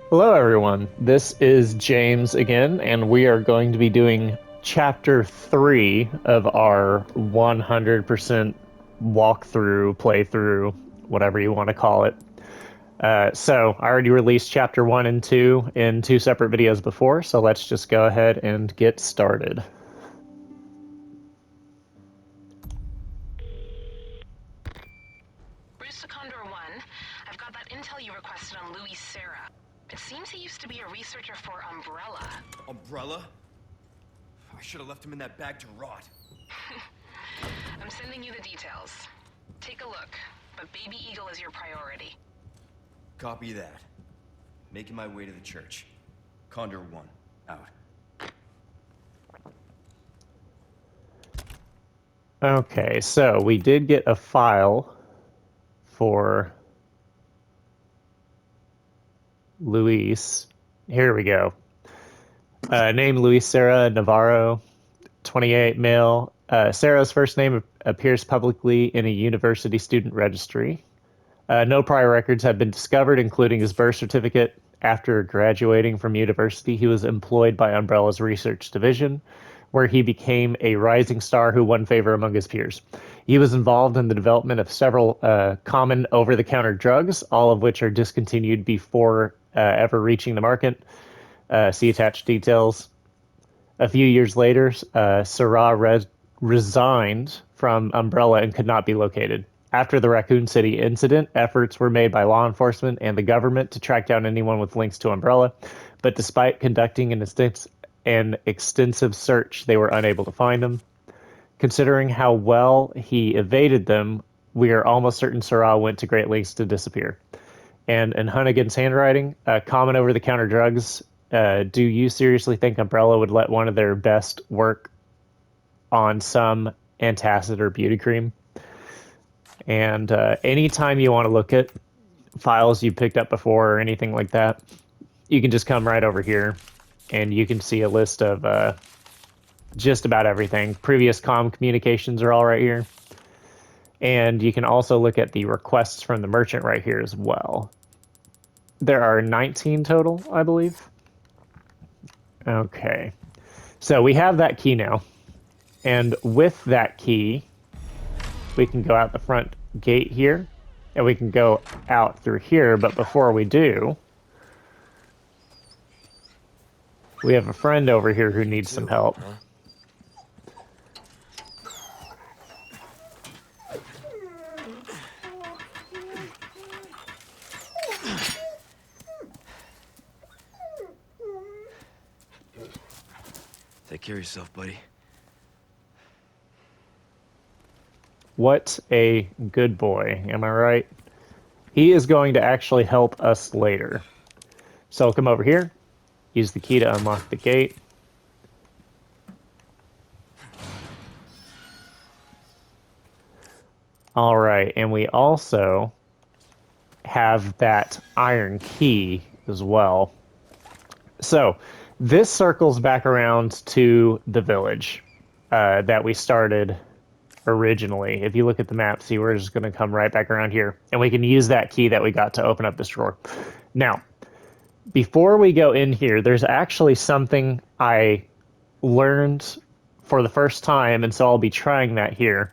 Hello, everyone. This is James again, and we are going to be doing chapter 3 of our 100% walkthrough, playthrough, whatever you want to call it. So, I already released chapter 1 and 2 in two separate videos before, so let's just go ahead and get started. Bruce to Condor 1, I've got that intel you requested on Louis Serra. It seems he used to be a researcher for Umbrella. Umbrella? I should have left him in that bag to rot. I'm sending you the details. Take a look, but Baby Eagle is your priority. Copy that. Making my way to the church. Condor 1, out. Okay, so we did get a file for Luis. Here we go. Name Luis Serra Navarro, 28, male. Sarah's first name appears publicly in a university student registry. No prior records have been discovered, including his birth certificate. After graduating from university, he was employed by Umbrella's research division, where he became a rising star who won favor among his peers. He was involved in the development of several common over the counter drugs, all of which are discontinued before ever reaching the market. See attached details. A few years later, resigned from Umbrella and could not be located. After the Raccoon City incident, efforts were made by law enforcement and the government to track down anyone with links to Umbrella, but despite conducting an extensive search, they were unable to find him. Considering how well he evaded them, we are almost certain Sarah went to great lengths to disappear. And in Hunnigan's handwriting, common over the counter drugs. Do you seriously think Umbrella would let one of their best work on some antacid or beauty cream? And anytime you want to look at files you picked up before or anything like that, you can just come right over here and you can see a list of just about everything. Previous comm communications are all right here. And you can also look at the requests from the merchant right here as well. There are 19 total, I believe. Okay. So we have that key now. And with that key, we can go out the front gate here, and we can go out through here. But before we do, we have a friend over here who needs some help. Huh? Take care of yourself, buddy. What a good boy, am I right? He is going to actually help us later. So I'll come over here, use the key to unlock the gate. All right, and we also have that iron key as well. So this circles back around to the village that we started originally. If you look at the map, see, we're just going to come right back around here. And we can use that key that we got to open up this drawer. Now, before we go in here, there's actually something I learned for the first time, and so I'll be trying that here.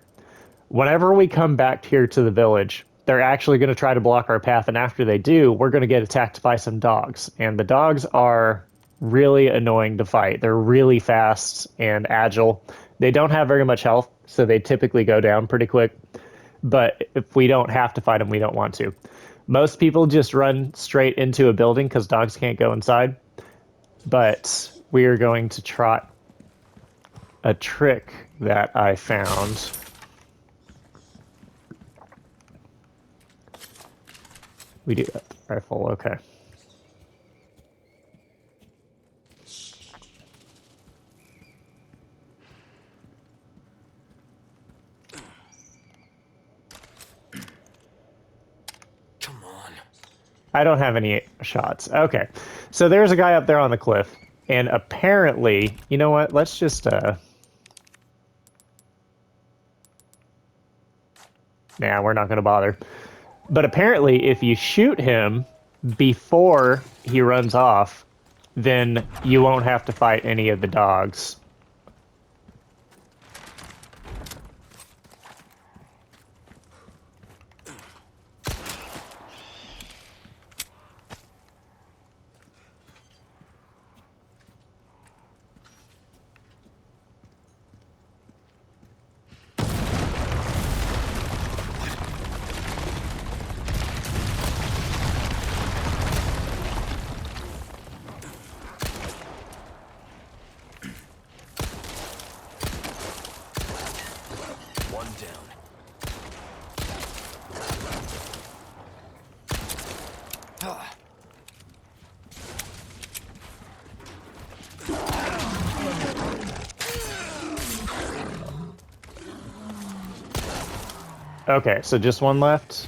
Whenever we come back here to the village, they're actually going to try to block our path, and after they do, we're going to get attacked by some dogs. And the dogs are really annoying to fight. They're really fast and agile. They don't have very much health, so they typically go down pretty quick. But if we don't have to fight them, we don't want to. Most people just run straight into a building because dogs can't go inside. But we are going to try a trick that I found. We do that. Rifle, okay. Come on. I don't have any shots. Okay. So there's a guy up there on the cliff. And apparently, you know what? Let's just, nah, we're not going to bother. But apparently, if you shoot him, before he runs off, then you won't have to fight any of the dogs. One down. Ah. Okay, so just one left.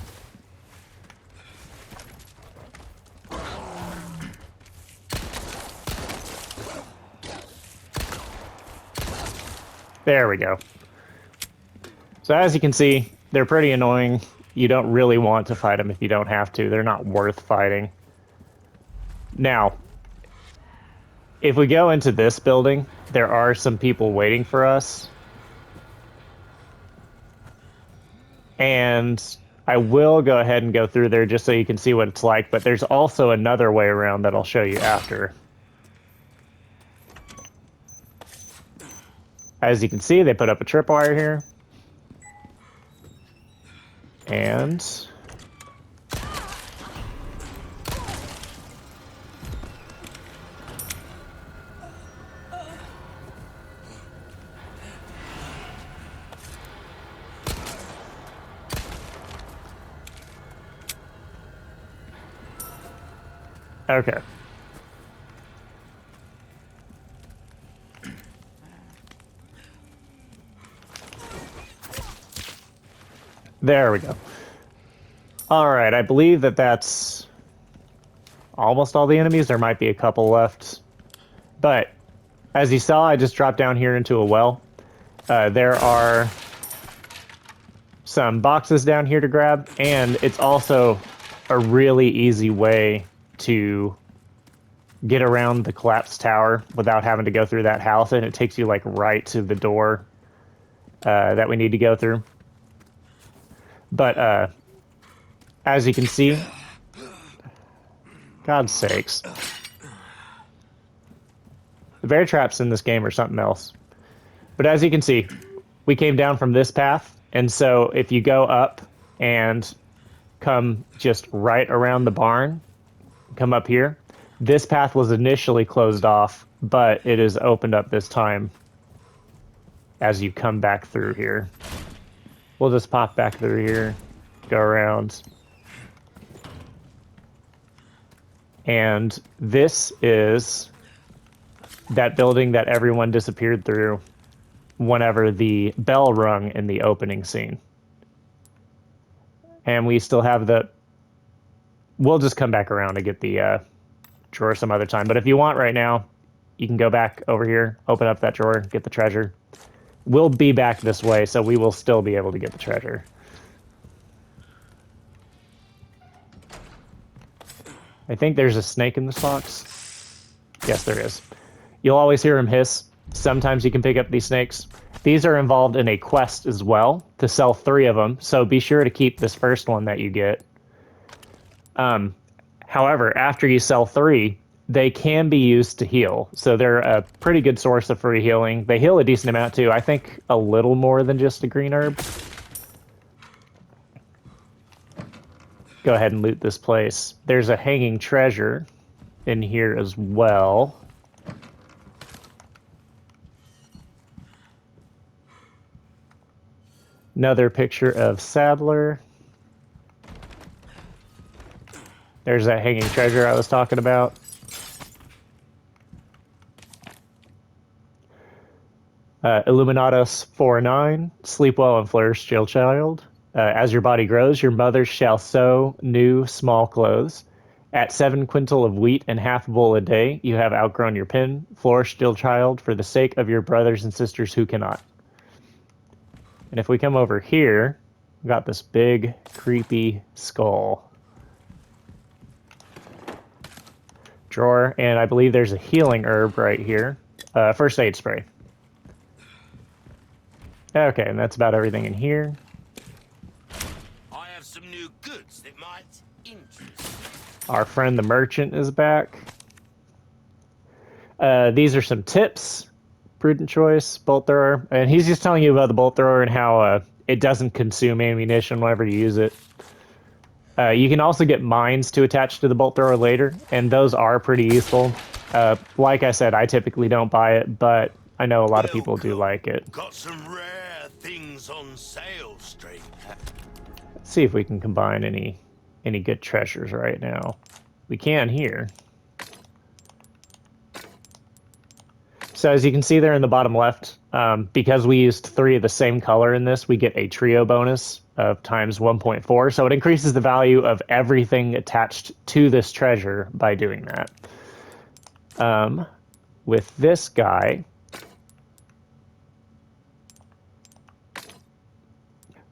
There we go. So as you can see, they're pretty annoying. You don't really want to fight them if you don't have to. They're not worth fighting. Now, if we go into this building, there are some people waiting for us. And I will go ahead and go through there just so you can see what it's like, but there's also another way around that I'll show you after. As you can see, they put up a tripwire here. And okay. There we go. All right, I believe that that's almost all the enemies. There might be a couple left. But as you saw, I just dropped down here into a well. There are some boxes down here to grab, and it's also a really easy way to get around the collapsed tower without having to go through that house, and it takes you like right to the door that we need to go through. But as you can see, God's sakes, the bear traps in this game are something else. But as you can see, we came down from this path, and so if you go up and come just right around the barn, come up here, this path was initially closed off, but it is opened up this time as you come back through here. We'll just pop back through here, go around. And this is that building that everyone disappeared through whenever the bell rung in the opening scene. And we still have the... We'll just come back around and get the drawer some other time. But if you want right now, you can go back over here, open up that drawer, get the treasure. We'll be back this way, so we will still be able to get the treasure. I think there's a snake in this box. Yes, there is. You'll always hear him hiss. Sometimes you can pick up these snakes. These are involved in a quest as well to sell 3 of them, so be sure to keep this first one that you get. However, after you sell 3, they can be used to heal, so they're a pretty good source of free healing. They heal a decent amount too. I think a little more than just a green herb. Go ahead and loot this place. There's a hanging treasure in here as well. Another picture of Sadler. There's that hanging treasure I was talking about. Illuminatus 4:9, sleep well and flourish, chill child. As your body grows, your mother shall sew new small clothes. At 7 quintal of wheat and half a bowl a day, you have outgrown your pin. Flourish, still child, for the sake of your brothers and sisters who cannot. And if we come over here, we got this big, creepy skull. drawer, and I believe there's a healing herb right here. First aid spray. Okay, and that's about everything in here. I have some new goods that might interest. Our friend the merchant is back. These are some tips. Prudent choice, bolt thrower. And he's just telling you about the bolt thrower and how it doesn't consume ammunition whenever you use it. You can also get mines to attach to the bolt thrower later, and those are pretty useful. Like I said, I typically don't buy it, but I know a lot of people do like it. Got some rare things on sale, stranger. Let's see if we can combine any good treasures right now. We can here. So as you can see there in the bottom left, because we used 3 of the same color in this, we get a trio bonus of times 1.4. So it increases the value of everything attached to this treasure by doing that. With this guy,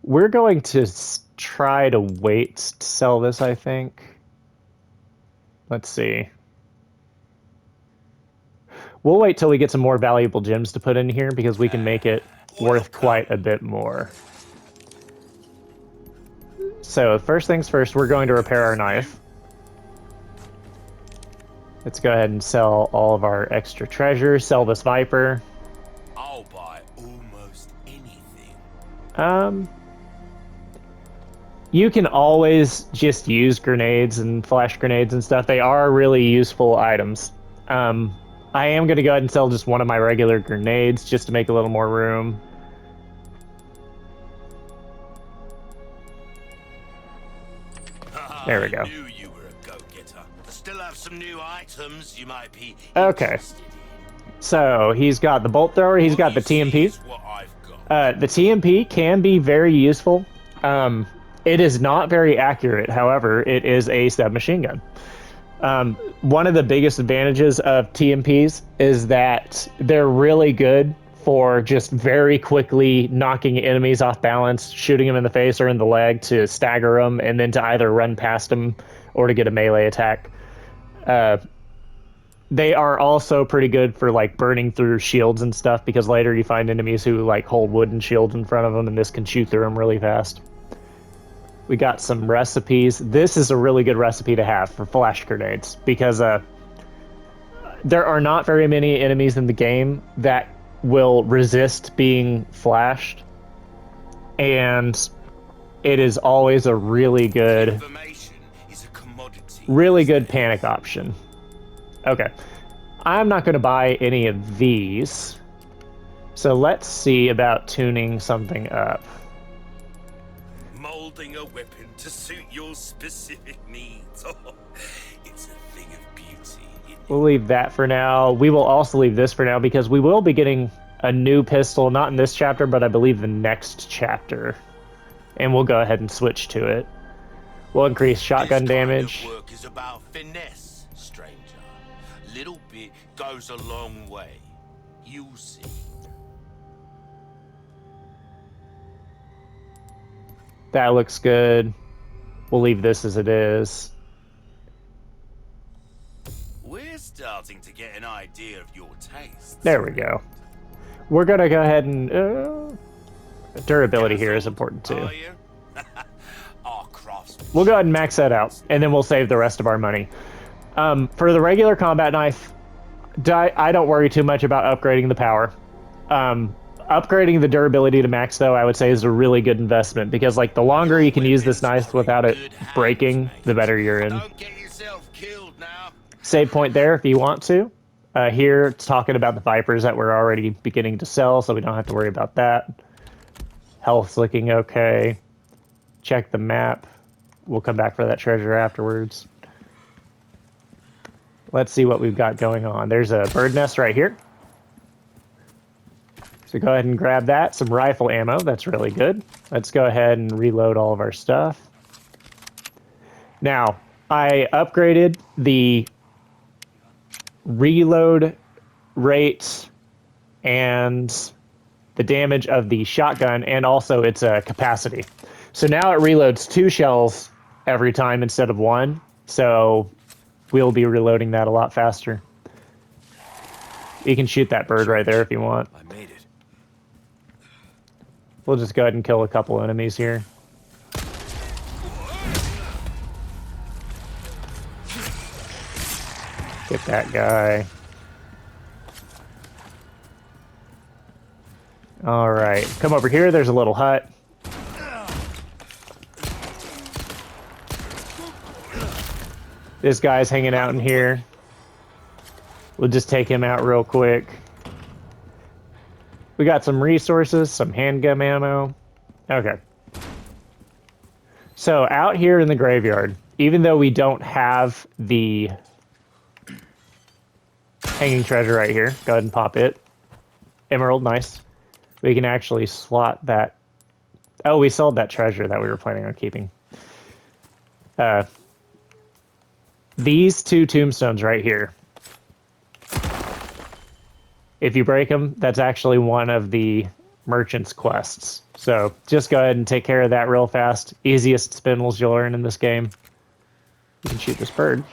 we're going to try to wait to sell this, I think. Let's see. We'll wait till we get some more valuable gems to put in here because we can make it worth quite a bit more. So first things first, we're going to repair our knife. Let's go ahead and sell all of our extra treasures. Sell this viper. I'll buy almost anything. You can always just use grenades and flash grenades and stuff. They are really useful items. I am going to go ahead and sell just one of my regular grenades just to make a little more room. There we go. I knew you were a go-getter. Still have some new items you might be Okay. interested in. So he's got the bolt thrower. He's got the What you see TMP. is what I've got. The TMP can be very useful. It is not very accurate. However, it is a submachine gun. One of the biggest advantages of TMPs is that they're really good for just very quickly knocking enemies off balance, shooting them in the face or in the leg to stagger them, and then to either run past them or to get a melee attack. They are also pretty good for like burning through shields and stuff because later you find enemies who like hold wooden shields in front of them, and this can shoot through them really fast. We got some recipes. This is a really good recipe to have for flash grenades because there are not very many enemies in the game that will resist being flashed, and it is always a really good Information is a commodity. really good panic option. Okay, I'm not going to buy any of these, so let's see about tuning something up. Molding a weapon to suit your specific needs. Oh, it's a thing of beauty. We'll leave that for now. We will also leave this for now because we will be getting a new pistol, not in this chapter, but I believe the next chapter. And we'll go ahead and switch to it. We'll increase shotgun damage. This kind of work is about finesse, stranger. Little bit goes a long way. You'll see. That looks good. We'll leave this as it is. We're starting to get an idea of your taste. There we go. We're going to go ahead and... durability here is important too. Our craftsmanship. We'll go ahead and max that out, and then we'll save the rest of our money. For the regular combat knife, I don't worry too much about upgrading the power. Upgrading the durability to max, though, I would say is a really good investment, because like the longer you can use this knife without it breaking, the better you're in. Don't get yourself killed now. Save point there if you want to. Here, it's talking about the Vipers that we're already beginning to sell, so we don't have to worry about that. Health's looking okay. Check the map. We'll come back for that treasure afterwards. Let's see what we've got going on. There's a bird nest right here. So go ahead and grab that. Some rifle ammo. That's really good. Let's go ahead and reload all of our stuff. Now, I upgraded the reload rate and the damage of the shotgun, and also its capacity. So now it reloads 2 shells every time instead of 1. So we'll be reloading that a lot faster. You can shoot that bird right there if you want. I made it. We'll just go ahead and kill a couple enemies here. Get that guy. Alright, come over here. There's a little hut. This guy's hanging out in here. We'll just take him out real quick. We got some resources, some handgun ammo. Okay. So out here in the graveyard, even though we don't have the hanging treasure right here, go ahead and pop it. Emerald, nice. We can actually slot that. Oh, we sold that treasure that we were planning on keeping. These two tombstones right here. If you break them, that's actually one of the merchant's quests. So just go ahead and take care of that real fast. Easiest spindles you'll earn in this game. You can shoot this bird.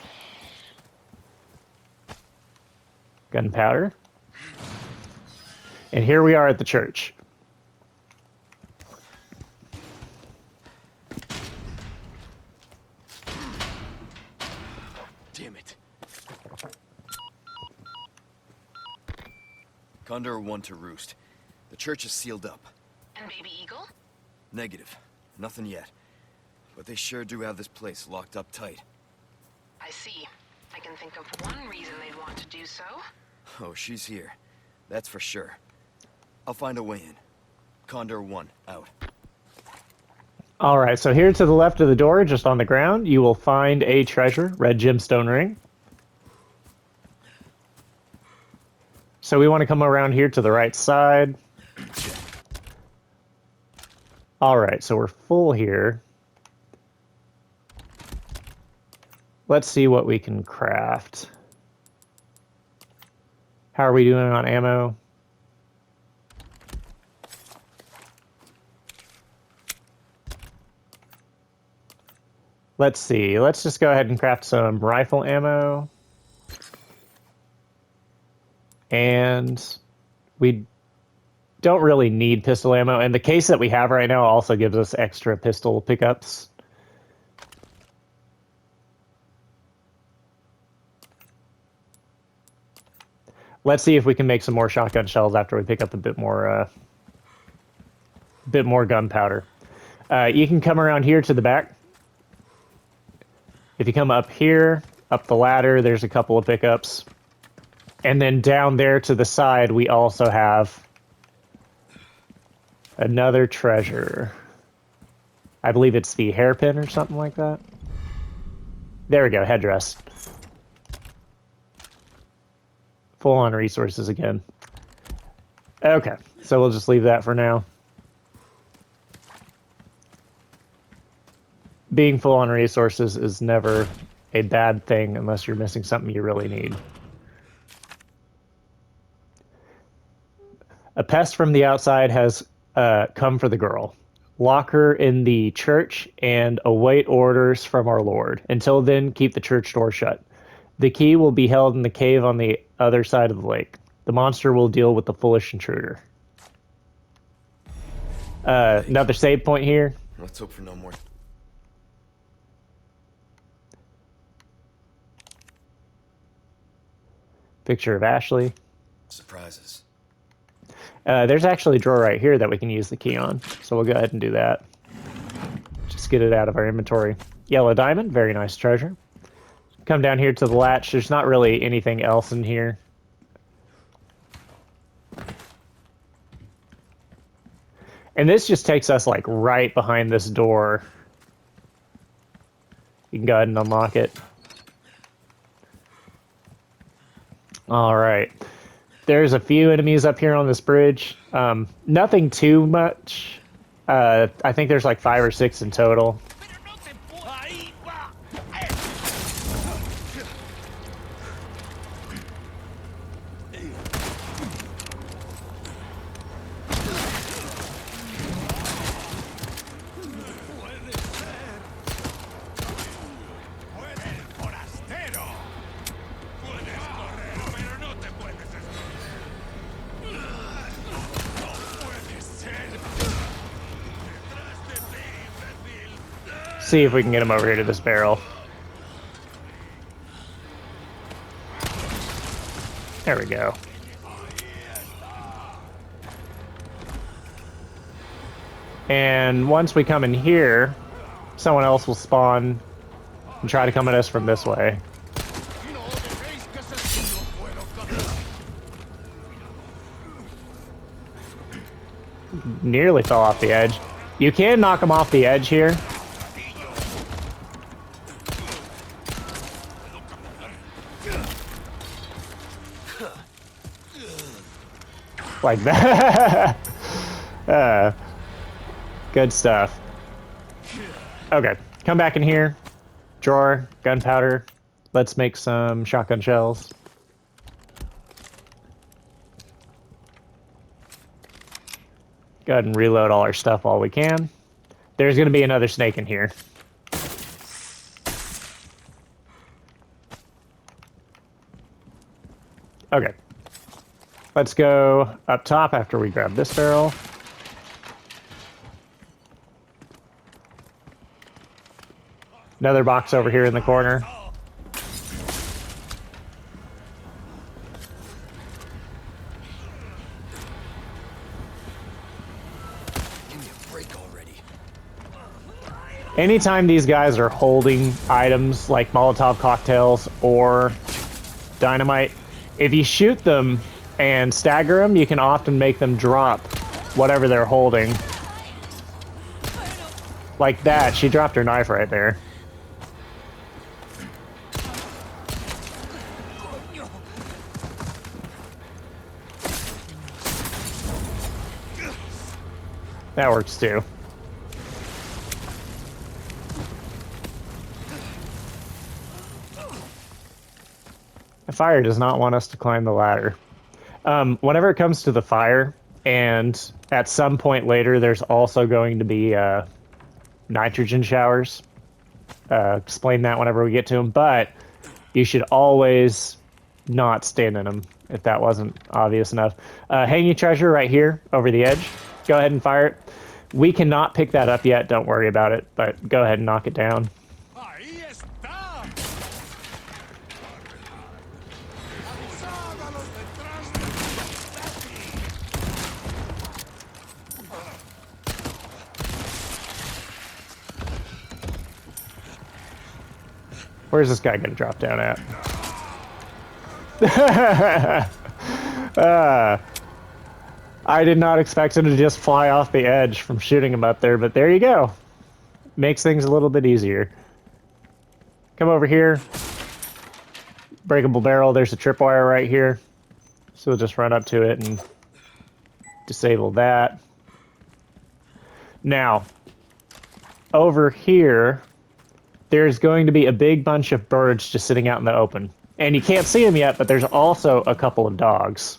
Gunpowder. And here we are at the church. Damn it. Condor 1 to Roost. The church is sealed up. And Baby Eagle? Negative. Nothing yet. But they sure do have this place locked up tight. I see. I can think of one reason they'd want to do so. Oh, she's here. That's for sure. I'll find a way in. Condor 1, out. Alright, so here to the left of the door, just on the ground, you will find a treasure, red gemstone ring. So we want to come around here to the right side. Alright, so we're full here. Let's see what we can craft. How are we doing on ammo? Let's see. Let's just go ahead and craft some rifle ammo. And we don't really need pistol ammo. And the case that we have right now also gives us extra pistol pickups. Let's see if we can make some more shotgun shells after we pick up a bit more gunpowder. You can come around here to the back. If you come up here, up the ladder, there's a couple of pickups. And then down there to the side, we also have another treasure. I believe it's the hairpin or something like that. There we go, headdress. Full on resources again. Okay, so we'll just leave that for now. Being full on resources is never a bad thing unless you're missing something you really need. A pest from the outside has come for the girl. Lock her in the church and await orders from our Lord. Until then, keep the church door shut. The key will be held in the cave on the other side of the lake. The monster will deal with the foolish intruder. Another save point here. Let's hope for no more. Picture of Ashley. Surprises. There's actually a drawer right here that we can use the key on. So we'll go ahead and do that. Just get it out of our inventory. Yellow diamond, very nice treasure. Come down here to the latch. There's not really anything else in here. And this just takes us like right behind this door. You can go ahead and unlock it. All right. There's a few enemies up here on this bridge. Nothing too much. I think there's like 5 or 6 in total. see if we can get him over here to this barrel. There we go. And once we come in here, someone else will spawn and try to come at us from this way. Nearly fell off the edge. You can knock him off the edge here. Like that. Good stuff. Okay, come back in here. Drawer, gunpowder. Let's make some shotgun shells. Go ahead and reload all our stuff while we can. There's going to be another snake in here. Okay. Let's go up top after we grab this barrel. Another box over here in the corner. Give me a break already. Anytime these guys are holding items like Molotov cocktails or dynamite, if you shoot them and stagger them, you can often make them drop whatever they're holding. Like that, she dropped her knife right there. That works too. The fire does not want us to climb the ladder. Whenever it comes to the fire, and at some point later, there's also going to be nitrogen showers. Explain that whenever we get to them, but you should always not stand in them, if that wasn't obvious enough. Hanging treasure right here over the edge. Go ahead and fire it. We cannot pick that up yet, don't worry about it, but go ahead and knock it down. Where's this guy gonna drop down at? I did not expect him to just fly off the edge from shooting him up there, but there you go. Makes things a little bit easier. Come over here. Breakable barrel, there's a tripwire right here. So we'll just run up to it and disable that. Now, over here, there's going to be a big bunch of birds just sitting out in the open. And you can't see them yet, but there's also a couple of dogs.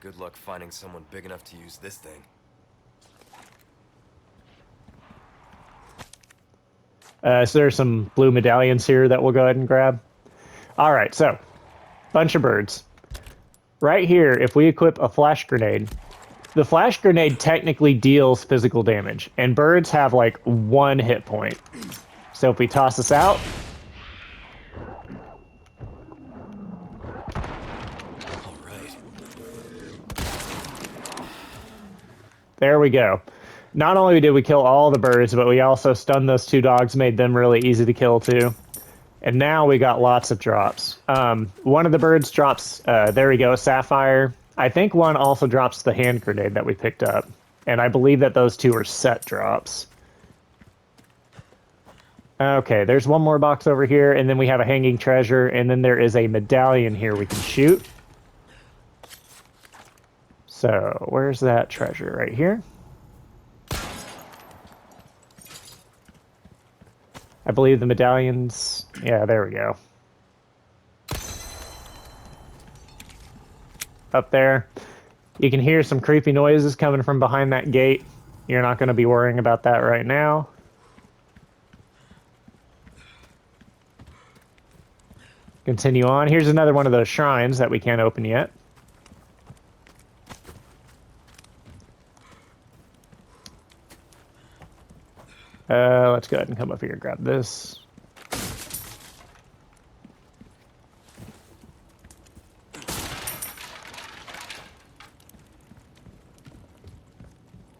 Good luck finding someone big enough to use this thing. So there's some blue medallions here that we'll go ahead and grab. All right, so bunch of birds. Right here, if we equip a flash grenade, the flash grenade technically deals physical damage, and birds have like 1 hit point. So if we toss this out, All right. there we go. Not only did we kill all the birds, but we also stunned those 2 dogs, made them really easy to kill too. And now we got lots of drops. One of the birds drops, there we go, sapphire. I think one also drops the hand grenade that we picked up. And I believe that those 2 are set drops. Okay, there's one more box over here, and then we have a hanging treasure, and then there is a medallion here we can shoot. So, where's that treasure? Right here. I believe the medallions... Yeah, there we go. Up there. You can hear some creepy noises coming from behind that gate. You're not going to be worrying about that right now. Continue on. Here's another one of those shrines that we can't open yet. go ahead and come up here and grab this.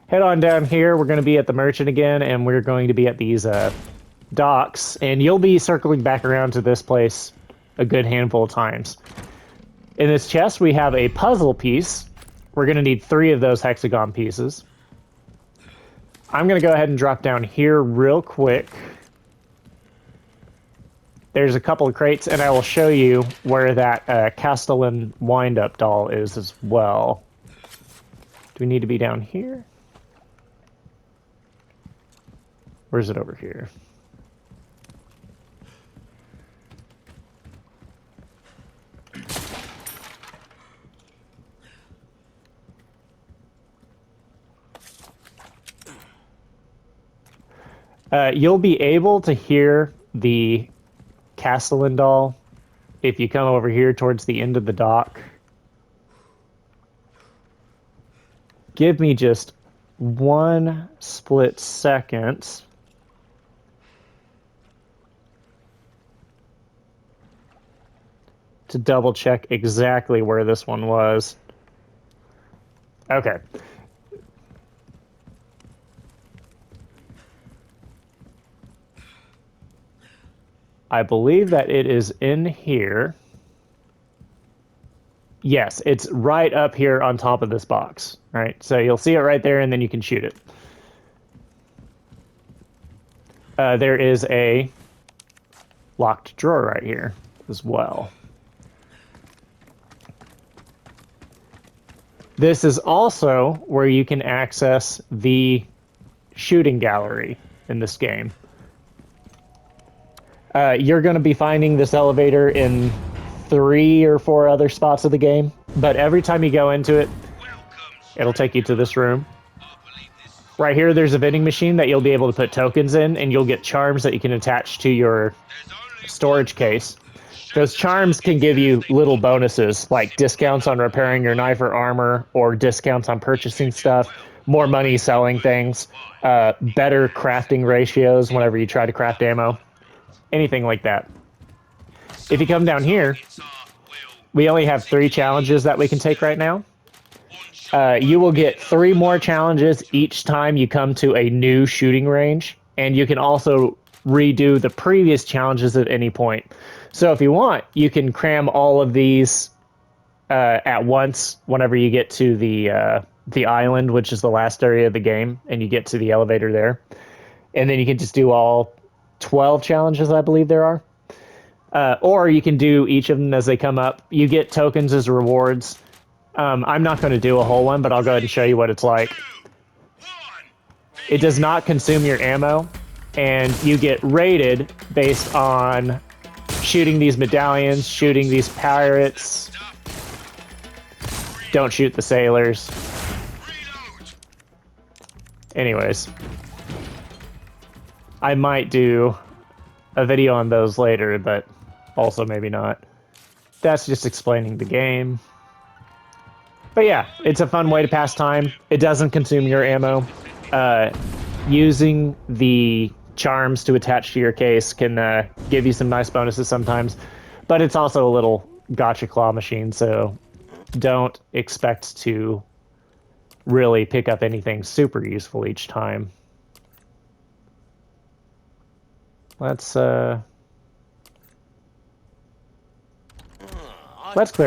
Head on down here. We're going to be at the merchant again, and we're going to be at these docks, and you'll be circling back around to this place a good handful of times. In this chest, we have a puzzle piece. We're going to need 3 of those hexagon pieces. I'm going to go ahead and drop down here real quick. There's a couple of crates, and I will show you where that Castellan wind-up doll is as well. Do we need to be down here? Where's it over here? You'll be able to hear the Castellan doll if you come over here towards the end of the dock. Give me just 1 split second. To double check exactly where this one was. Okay. I believe that it is in here. Yes, it's right up here on top of this box. All right, so you'll see it right there, and then you can shoot it. There is a locked drawer right here as well. This is also where you can access the shooting gallery in this game. You're going to be finding this elevator in 3 or 4 other spots of the game, but every time you go into it, it'll take you to this room. Right here, there's a vending machine that you'll be able to put tokens in, and you'll get charms that you can attach to your storage case. Those charms can give you little bonuses, like discounts on repairing your knife or armor, or discounts on purchasing stuff, more money selling things, better crafting ratios whenever you try to craft ammo, anything like that. If you come down here, we only have 3 challenges that we can take right now. You will get 3 more challenges each time you come to a new shooting range, and you can also redo the previous challenges at any point. So if you want, you can cram all of these at once whenever you get to the island, which is the last area of the game, and you get to the elevator there. And then you can just do all 12 challenges, I believe there are. Or you can do each of them as they come up. You get tokens as rewards. I'm not going to do a whole one, but I'll go ahead and show you what it's like. It does not consume your ammo, and you get rated based on shooting these medallions, shooting these pirates. Don't shoot the sailors. Anyways, I might do a video on those later, but also maybe not. That's just explaining the game. But yeah, it's a fun way to pass time. It doesn't consume your ammo. Using the charms to attach to your case can give you some nice bonuses sometimes, but it's also a little gotcha claw machine, so don't expect to really pick up anything super useful each time. Let's clear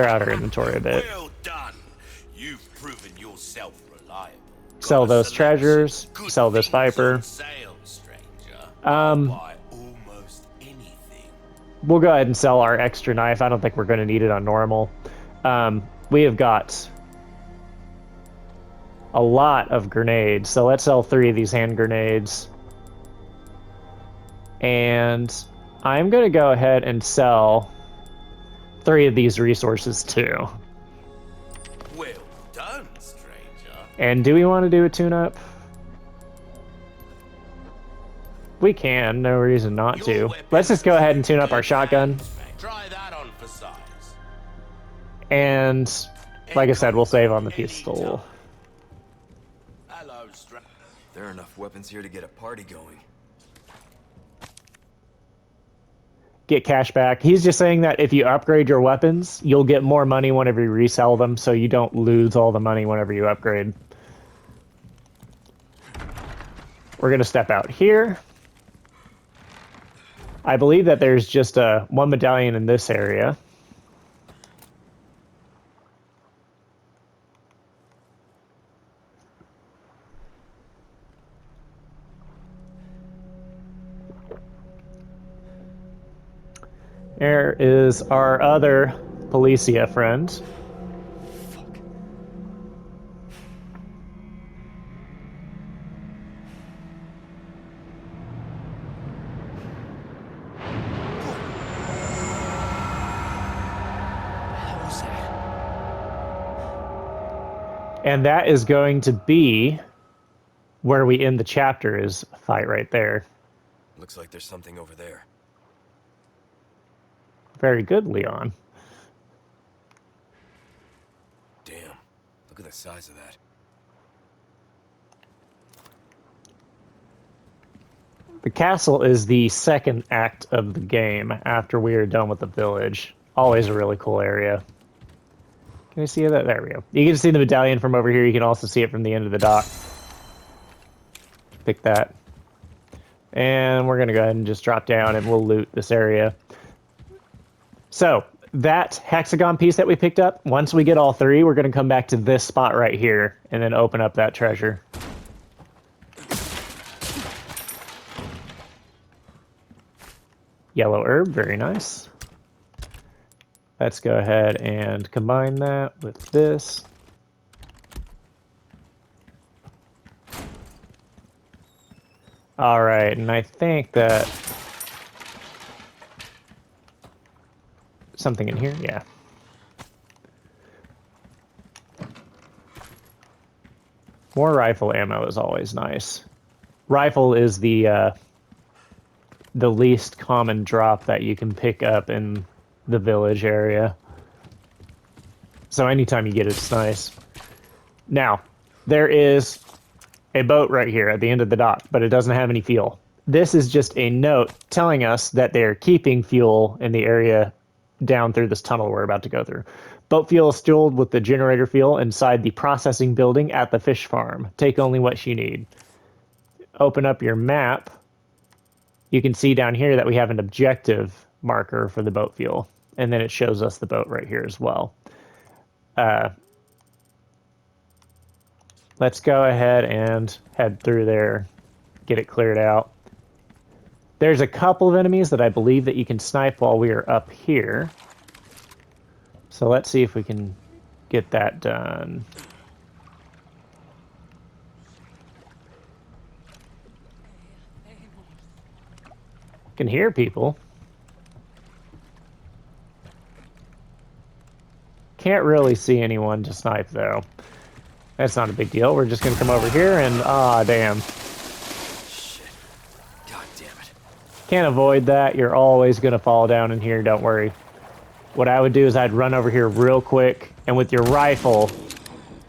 out our inventory a bit. Well done. You've proven yourself reliable. Sell those treasures. Sell this viper. Buy almost anything. We'll go ahead and sell our extra knife. I don't think we're going to need it on normal. We have got a lot of grenades, so let's sell 3 of these hand grenades. And I'm going to go ahead and sell 3 of these resources too. Well done, stranger. And do we want to do a tune-up? We can, no reason not to. Let's just go ahead and tune up our shotgun. Try that on for size. And like I said, we'll save on the pistol. Hello, stranger. There are enough weapons here to get a party going. get cash back. He's just saying that if you upgrade your weapons, you'll get more money whenever you resell them, so you don't lose all the money whenever you upgrade. We're going to step out here. I believe that there's just one medallion in this area. There is our other Policia friend. Fuck. What was that? And that is going to be where we end the chapter, is a fight right there. Looks like there's something over there. Very good, Leon. Damn. Look at the size of that. The castle is the second act of the game after we are done with the village. Always a really cool area. Can I see that? There we go. You can see the medallion from over here. You can also see it from the end of the dock. Pick that. And we're going to go ahead and just drop down and we'll loot this area. So, that hexagon piece that we picked up, once we get all three, we're going to come back to this spot right here and then open up that treasure. Yellow herb, very nice. Let's go ahead and combine that with this. All right, and I think that something in here, yeah. More rifle ammo is always nice. Rifle is the least common drop that you can pick up in the village area. So anytime you get it, it's nice. Now, there is a boat right here at the end of the dock, but it doesn't have any fuel. This is just a note telling us that they're keeping fuel in the area down through this tunnel we're about to go through. Boat fuel is stored with the generator fuel inside the processing building at the fish farm. Take only what you need. Open up your map. You can see down here that we have an objective marker for the boat fuel, and then it shows us the boat right here as well. Let's go ahead and head through there, get it cleared out. There's a couple of enemies that I believe that you can snipe while we are up here. So let's see if we can get that done. Can hear people. Can't really see anyone to snipe though. That's not a big deal. We're just gonna come over here and damn. Shit. God damn it. Can't avoid that. You're always gonna fall down in here, don't worry. What I would do is I'd run over here real quick and with your rifle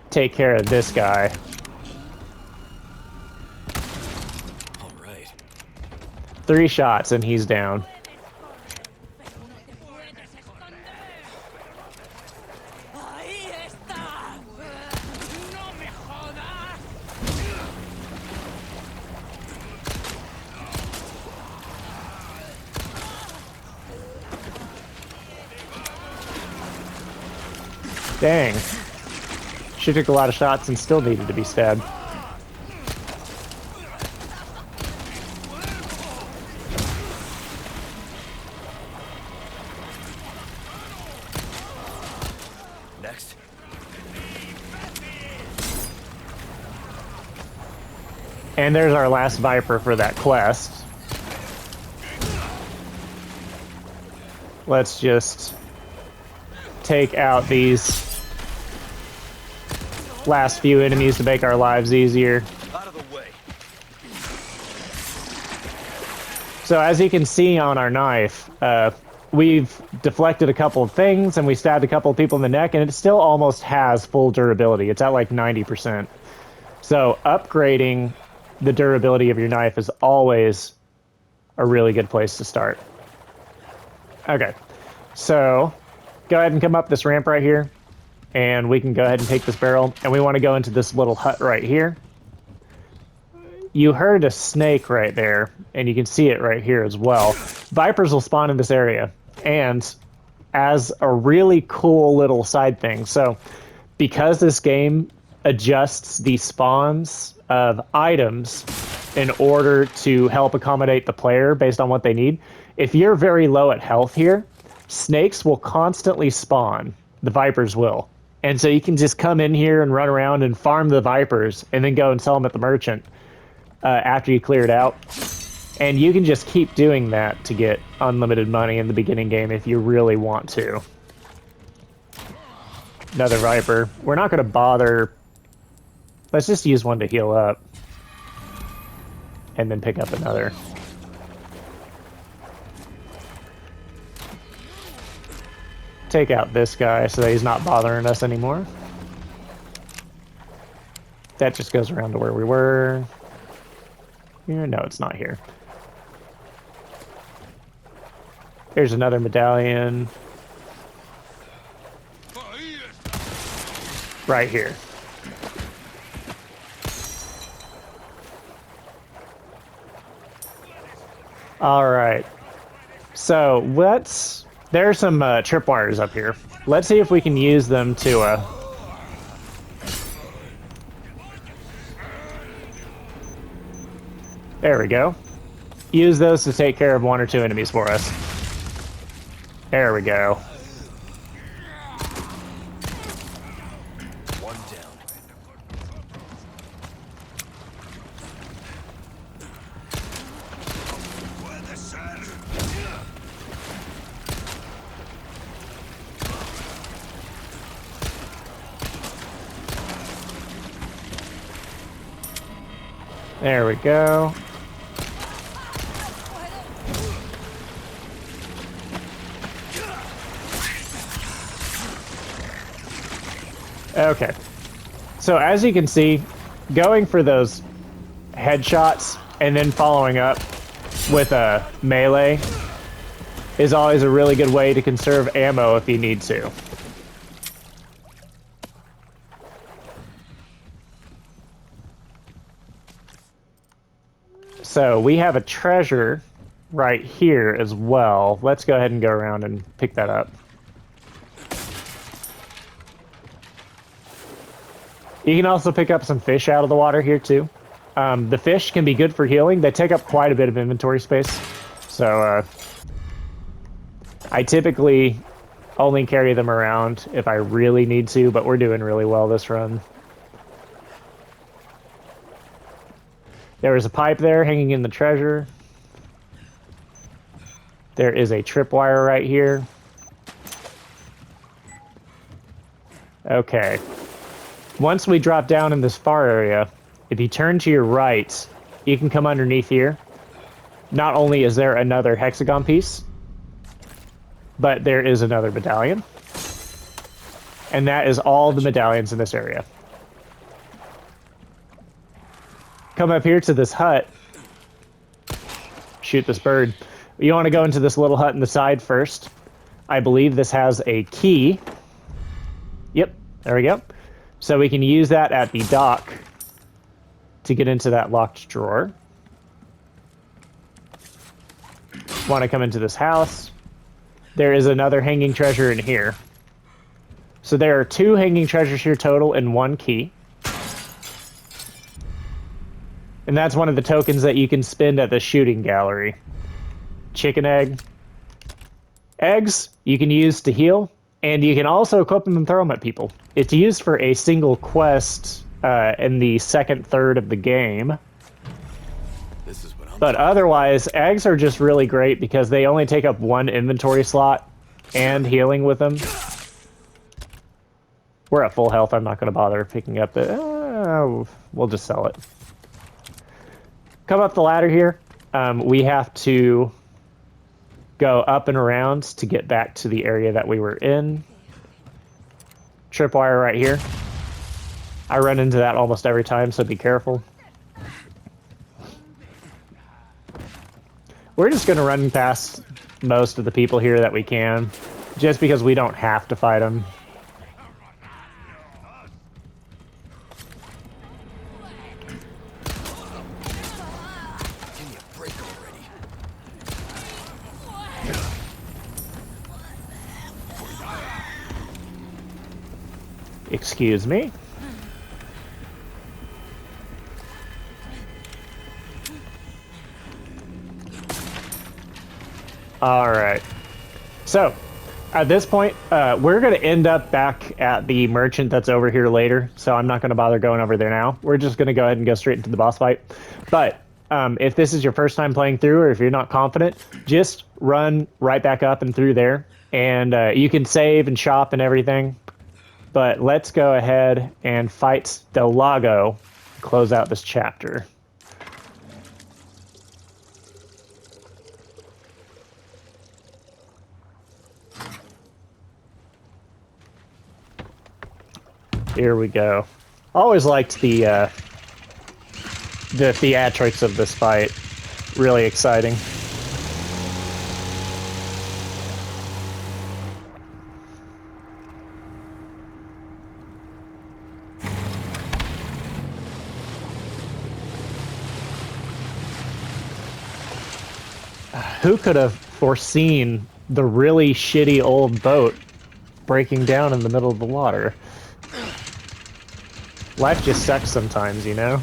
take care of this guy. All right. 3 shots and he's down. Dang. She took a lot of shots and still needed to be stabbed. Next. And there's our last Viper for that quest. Let's just take out these last few enemies to make our lives easier. Out of the way. So as you can see on our knife, we've deflected a couple of things and we stabbed a couple of people in the neck, and it still almost has full durability. It's at like 90%. So upgrading the durability of your knife is always a really good place to start. Okay. So, go ahead and come up this ramp right here. And we can go ahead and take this barrel. And we want to go into this little hut right here. You heard a snake right there. And you can see it right here as well. Vipers will spawn in this area. And as a really cool little side thing. So, because this game adjusts the spawns of items in order to help accommodate the player based on what they need, if you're very low at health here, snakes will constantly spawn. The vipers will. And so you can just come in here and run around and farm the vipers and then go and sell them at the merchant after you clear it out. And you can just keep doing that to get unlimited money in the beginning game if you really want to. Another viper. We're not going to bother. Let's just use one to heal up. And then pick up another. Take out this guy so that he's not bothering us anymore. That just goes around to where we were. Here? No, it's not here. Here's another medallion. Right here. All right. So there's some tripwires up here. Let's see if we can use them to there we go. Use those to take care of one or two enemies for us. There we go. One down. There we go. Okay. So as you can see, going for those headshots and then following up with a melee is always a really good way to conserve ammo if you need to. So we have a treasure right here as well. Let's go ahead and go around and pick that up. You can also pick up some fish out of the water here too. The fish can be good for healing. They take up quite a bit of inventory space. So I typically only carry them around if I really need to, but we're doing really well this run. There was a pipe there hanging in the treasure. There is a tripwire right here. Okay. Once we drop down in this far area, if you turn to your right, you can come underneath here. Not only is there another hexagon piece, but there is another medallion. And that is all the medallions in this area. Come up here to this hut. Shoot this bird. You want to go into this little hut in the side first. I believe this has a key. Yep, there we go. So we can use that at the dock to get into that locked drawer. Want to come into this house. There is another hanging treasure in here. So there are 2 hanging treasures here total and 1 key. And that's one of the tokens that you can spend at the shooting gallery. Chicken egg. Eggs you can use to heal, and you can also equip them and throw them at people. It's used for a single quest in the second third of the game. This is what I'm But otherwise, eggs are just really great because they only take up 1 inventory slot and healing with them. We're at full health. I'm not going to bother picking up the... we'll just sell it. Come up the ladder here. We have to go up and around to get back to the area that we were in. Tripwire right here. I run into that almost every time, so be careful. we're just going to run past most of the people here that we can, just because we don't have to fight them. Give me a break already. Excuse me. All right. So, at this point, we're going to end up back at the merchant that's over here later, so I'm not going to bother going over there now. We're just going to go ahead and go straight into the boss fight. But if this is your first time playing through, or if you're not confident, just run right back up and through there, and you can save and shop and everything. But let's go ahead and fight Del Lago to close out this chapter. Here we go. Always liked the theatrics of this fight. Really exciting. Who could have foreseen the really shitty old boat breaking down in the middle of the water? Life just sucks sometimes, you know?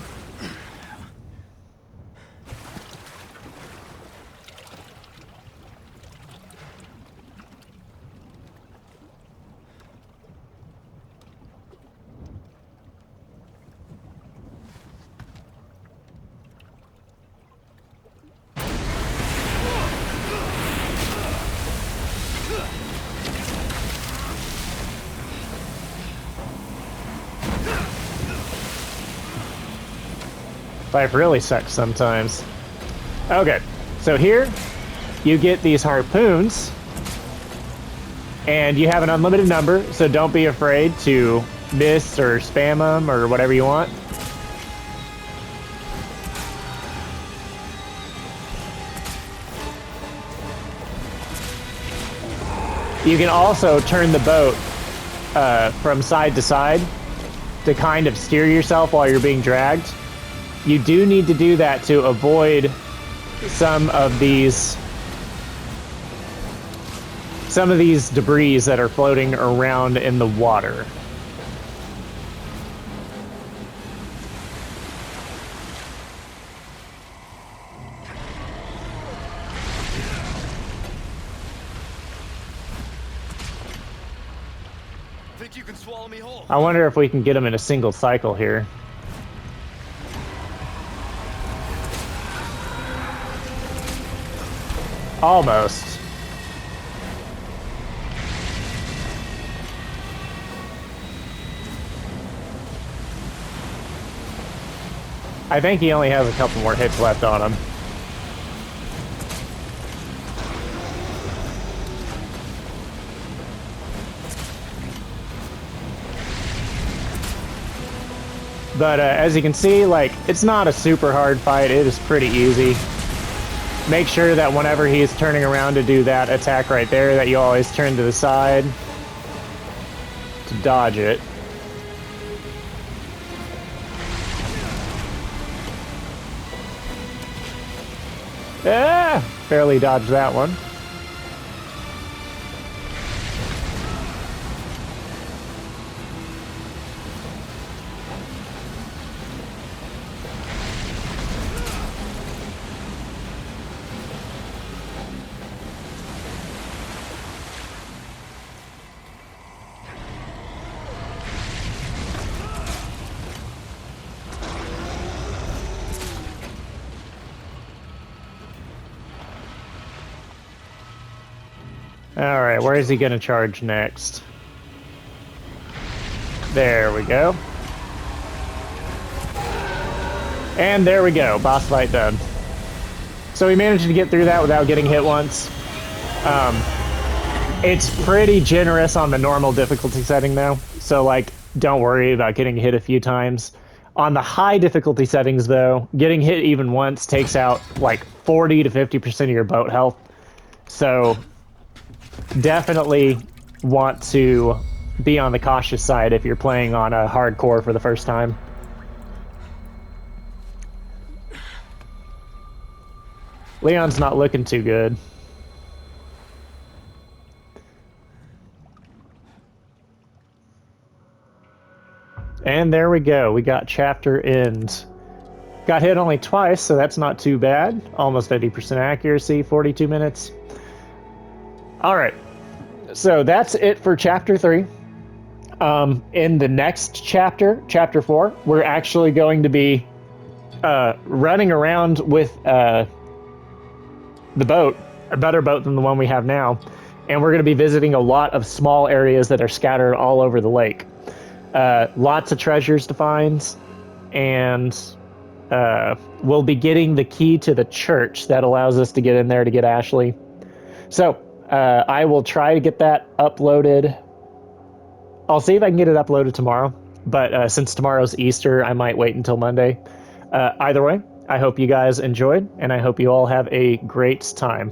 Life really sucks sometimes. Okay, so here you get these harpoons, and you have an unlimited number, so don't be afraid to miss or spam them or whatever you want. You can also turn the boat from side to side to kind of steer yourself while you're being dragged. You do need to do that to avoid some of these debris that are floating around in the water. Think you can swallow me whole? I wonder if we can get them in a single cycle here. Almost. I think he only has a couple more hits left on him. But as you can see, like, it's not a super hard fight. It is pretty easy. Make sure that whenever he's turning around to do that attack right there, that you always turn to the side to dodge it. Ah! Barely dodged that one. Alright, where is he going to charge next? There we go. And there we go, boss fight done. So we managed to get through that without getting hit once. It's pretty generous on the normal difficulty setting though, so like, don't worry about getting hit a few times. On the high difficulty settings though, getting hit even once takes out like 40 to 50% of your boat health. So definitely want to be on the cautious side if you're playing on a hardcore for the first time. Leon's not looking too good. And there we go. We got chapter end. Got hit only twice, so that's not too bad. Almost 80% accuracy, 42 minutes. All right. So that's it for chapter 3. In the next chapter, chapter 4, we're actually going to be running around with the boat, a better boat than the one we have now. And we're going to be visiting a lot of small areas that are scattered all over the lake. Lots of treasures to find, and we'll be getting the key to the church that allows us to get in there to get Ashley. So I will try to get that uploaded. I'll see if I can get it uploaded tomorrow, but since tomorrow's Easter, I might wait until Monday. Either way, I hope you guys enjoyed, and I hope you all have a great time.